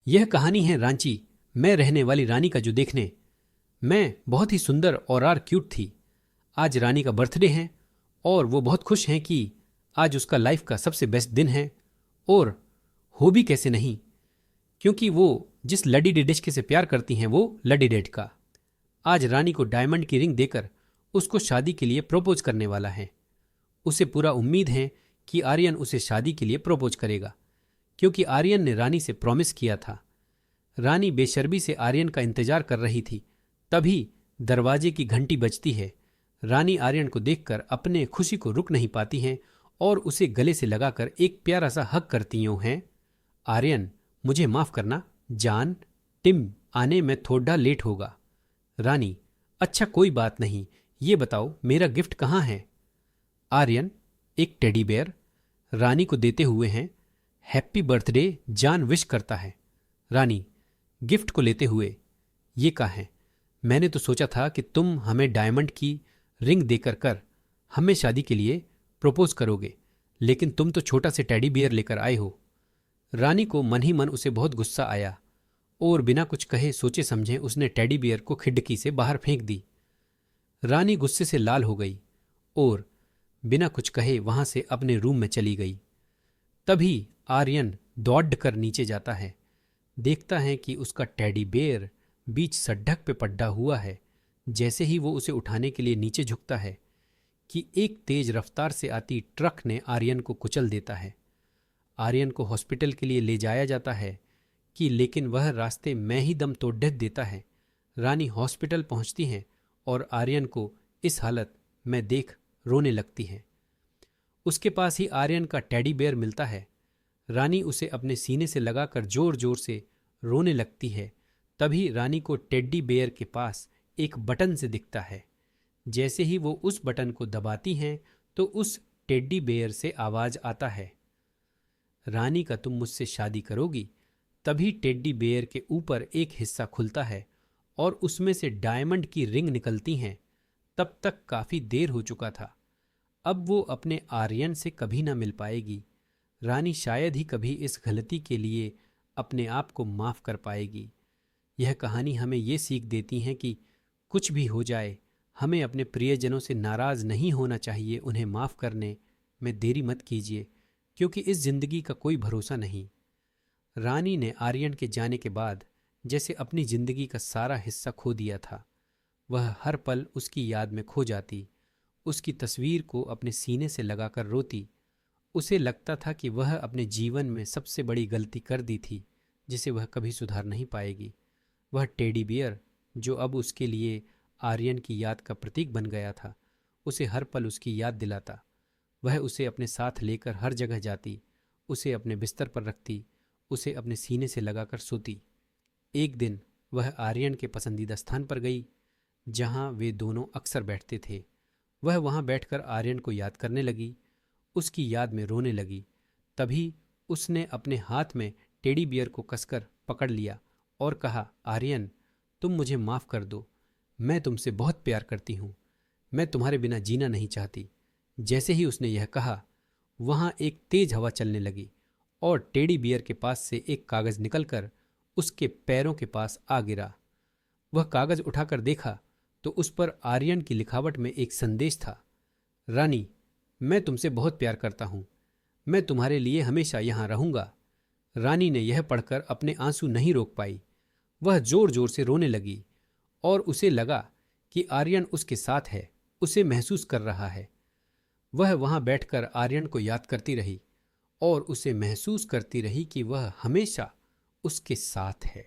यह कहानी है रांची में रहने वाली रानी का, जो देखने में बहुत ही सुंदर और क्यूट थी। आज रानी का बर्थडे है और वो बहुत खुश हैं कि आज उसका लाइफ का सबसे बेस्ट दिन है। और हो भी कैसे नहीं, क्योंकि वो जिस लडी डिडे से प्यार करती हैं वो लडी डेड का आज रानी को डायमंड की रिंग देकर उसको शादी के लिए प्रपोज करने वाला है। उसे पूरा उम्मीद है कि आर्यन उसे शादी के लिए प्रपोज करेगा, क्योंकि आर्यन ने रानी से प्रॉमिस किया था। रानी बेशर्मी से आर्यन का इंतजार कर रही थी। तभी दरवाजे की घंटी बजती है। रानी आर्यन को देखकर अपने खुशी को रुक नहीं पाती हैं और उसे गले से लगाकर एक प्यारा सा हक करती हैं। आर्यन, मुझे माफ करना जान, टिम आने में थोड़ा लेट होगा। रानी, अच्छा कोई बात नहीं, ये बताओ मेरा गिफ्ट कहाँ है? आर्यन एक टेडी बेयर रानी को देते हुए हैं। हैप्पी बर्थडे जान विश करता है। रानी गिफ्ट को लेते हुए, ये कहा है, मैंने तो सोचा था कि तुम हमें डायमंड की रिंग देकर हमें शादी के लिए प्रपोज करोगे, लेकिन तुम तो छोटा से टेडी बियर लेकर आए हो। रानी को मन ही मन उसे बहुत गुस्सा आया और बिना कुछ कहे सोचे समझे उसने टेडी बियर को खिड़की से बाहर फेंक दी। रानी गुस्से से लाल हो गई और बिना कुछ कहे वहां से अपने रूम में चली गई। तभी आर्यन दौड़ कर नीचे जाता है। देखता है कि उसका टेडी बेयर बीच सड़क पे पड़ा हुआ है। जैसे ही वो उसे उठाने के लिए नीचे झुकता है कि एक तेज रफ्तार से आती ट्रक ने आर्यन को कुचल देता है। आर्यन को हॉस्पिटल के लिए ले जाया जाता है कि लेकिन वह रास्ते में ही दम तोड़ देता है। रानी हॉस्पिटल पहुंचती हैं और आर्यन को इस हालत में देख रोने लगती है। उसके पास ही आर्यन का टेडी बेयर मिलता है। रानी उसे अपने सीने से लगाकर जोर जोर से रोने लगती है। तभी रानी को टेडी बेयर के पास एक बटन से दिखता है। जैसे ही वो उस बटन को दबाती हैं तो उस टेडी बेयर से आवाज आता है, रानी का तुम मुझसे शादी करोगी? तभी टेडी बेयर के ऊपर एक हिस्सा खुलता है और उसमें से डायमंड की रिंग निकलती हैं। तब तक काफी देर हो चुका था। अब वो अपने आर्यन से कभी ना मिल पाएगी। रानी शायद ही कभी इस गलती के लिए अपने आप को माफ कर पाएगी। यह कहानी हमें ये सीख देती है कि कुछ भी हो जाए, हमें अपने प्रियजनों से नाराज नहीं होना चाहिए। उन्हें माफ करने में देरी मत कीजिए, क्योंकि इस जिंदगी का कोई भरोसा नहीं। रानी ने आर्यन के जाने के बाद जैसे अपनी जिंदगी का सारा हिस्सा खो दिया था। वह हर पल उसकी याद में खो जाती, उसकी तस्वीर को अपने सीने से लगाकर रोती। उसे लगता था कि वह अपने जीवन में सबसे बड़ी गलती कर दी थी, जिसे वह कभी सुधार नहीं पाएगी। वह टेडी बियर, जो अब उसके लिए आर्यन की याद का प्रतीक बन गया था, उसे हर पल उसकी याद दिलाता। वह उसे अपने साथ लेकर हर जगह जाती, उसे अपने बिस्तर पर रखती, उसे अपने सीने से लगाकर सोती। एक दिन वह आर्यन के पसंदीदा स्थान पर गई, जहां वे दोनों अक्सर बैठते थे। वह वहां बैठकर आर्यन को याद करने लगी, उसकी याद में रोने लगी। तभी उसने अपने हाथ में टेडी बियर को कसकर पकड़ लिया और कहा, आर्यन, तुम मुझे माफ कर दो। मैं तुमसे बहुत प्यार करती हूँ। मैं तुम्हारे बिना जीना नहीं चाहती। जैसे ही उसने यह कहा, वहां एक तेज हवा चलने लगी और टेडी बियर के पास से एक कागज निकलकर उसके पैरों के पास आ गिरा। वह कागज उठाकर देखा तो उस पर आर्यन की लिखावट में एक संदेश था, रानी, मैं तुमसे बहुत प्यार करता हूँ। मैं तुम्हारे लिए हमेशा यहाँ रहूंगा। रानी ने यह पढ़कर अपने आंसू नहीं रोक पाई। वह जोर जोर से रोने लगी और उसे लगा कि आर्यन उसके साथ है, उसे महसूस कर रहा है। वह वहां बैठकर आर्यन को याद करती रही और उसे महसूस करती रही कि वह हमेशा उसके साथ है।